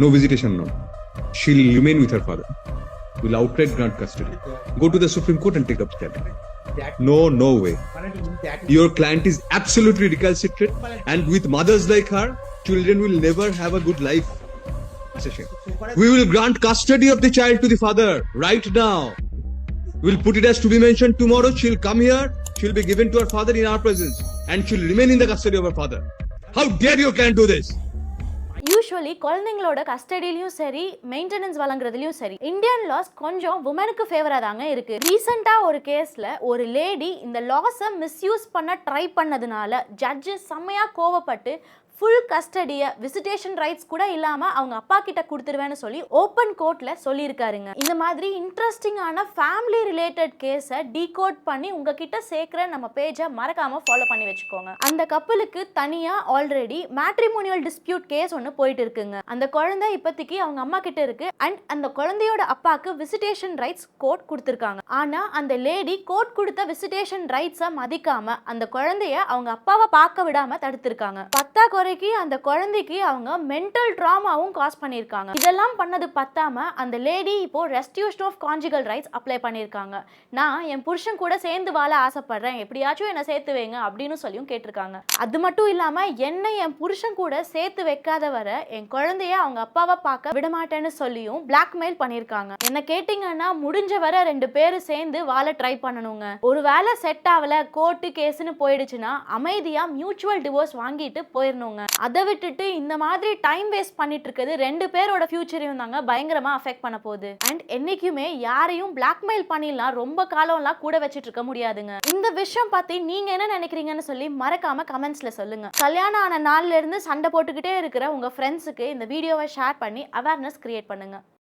No visitation, no. She'll remain with her father. Will outright grant custody. Go to the Supreme Court and take up that. No way. Your client is absolutely recalcitrant, and with mothers like her, children will never have a good life. It's a shame. We will grant custody of the child to the father right now. We'll put it as to be mentioned tomorrow. She'll come here. She'll be given to her father in our presence, and she'll remain in the custody of her father. How dare your client do this? Usually குழந்தைங்களோட கஸ்டடியிலையும் சரி maintenance வழங்குறதுலையும் சரி Indian loss கொஞ்சம் உமனுக்கு ஃபேவராக தாங்க இருக்கு. ரீசெண்டாக ஒரு கேஸில் ஒரு லேடி இந்த லாஸை மிஸ்யூஸ் பண்ண ட்ரை பண்ணதுனால ஜட்ஜு செம்மையாக கோவப்பட்டு ஃபுல் கஸ்டடியை விசிட்டேஷன் ரைட்ஸ் கூட இல்லாமல் அவங்க அப்பா கிட்ட கொடுத்துருவேன்னு சொல்லி ஓப்பன் கோர்ட்டில் சொல்லியிருக்காருங்க. இந்த மாதிரி இன்ட்ரெஸ்டிங்கான ஃபேமிலி ரிலேட்டட் கேஸை டீகோட் பண்ணி உங்ககிட்ட சேர்க்குற நம்ம பேஜை மறக்காமல் ஃபாலோ பண்ணி வச்சுக்கோங்க. அந்த கப்பலுக்கு தனியாக ஆல்ரெடி மேட்ரிமோனியல் டிஸ்பியூட் கேஸ் ஒன்று போயிட்டு இருக்குங்க. அந்த குழந்தை இப்போதைக்கு அவங்க அம்மா கிட்ட இருக்கு அண்ட் அந்த குழந்தையோட அப்பாவுக்கு விசிட்டேஷன் ரைட்ஸ் கோர்ட் கொடுத்துருக்காங்க. ஆனால் அந்த லேடி கோர்ட் கொடுத்த விசிட்டேஷன் ரைட்ஸை மதிக்காம அந்த குழந்தைய அவங்க அப்பாவை பார்க்க விடாம தடுத்திருக்காங்க. அந்த குழந்தைக்கு அவங்க மென்டல் ட்ராமாவும் காஸ் பண்ணியிருக்காங்க. இதெல்லாம் பண்ணது பத்தாம அந்த லேடி இப்போ restitution of conjugal rights apply பண்ணியிருக்காங்க. நான் என் புருஷன் கூட சேர்ந்து வாழ ஆசைப்படுறேன், எப்படியாச்சும் என்ன சேர்த்து வைங்க அப்படின்னு சொல்லியும் கேட்டிருக்காங்க. அது மட்டும் இல்லாம என்னை என் புருஷன் கூட சேர்த்து வைக்காத வர என் குழந்தைய அவங்க அப்பாவை பார்க்க விடமாட்டேன்னு சொல்லியும் பிளாக்மெயில் பண்ணியிருக்காங்க. என்ன கேட்டீங்கன்னா முடிஞ்ச வர 2 பேரும் சேர்ந்து வாழ ட்ரை பண்ணணுங்க. ஒரு வேலை செட் ஆகல கோர்ட்டு கேஸ்ன்னு போயிடுச்சுன்னா அமைதியா மியூச்சுவல் டிவோர்ஸ் வாங்கிட்டு போயிடணுங்க. அதை விட்டுட்டு இந்த மாதிரி டைம் வேஸ்ட் பண்ணிட்டு இருக்கிறது 2 பேரோட ஃபியூச்சரையும் தாங்க பயங்கரமா அஃபெக்ட் பண்ண போகுது. அண்ட் என்னைக்குமே யாரையும் பிளாக்மெயில் பண்ணிடலாம் ரொம்ப காலம்லாம் கூட வச்சுட்டு இருக்க முடியாதுங்க. இந்த விஷயம் பத்தி நீங்க என்ன நினைக்கிறீங்கன்னு சொல்லி மறக்காம கமெண்ட்ஸ்ல சொல்லுங்க. கல்யாணம் ஆன நாள்ல இருந்து சண்டை போட்டுக்கிட்டே இருக்கிற உங்க ஃப்ரெண்ட்ஸுக்கு இந்த வீடியோவை ஷேர் பண்ணி அவேர்னஸ் கிரியேட் பண்ணுங்க.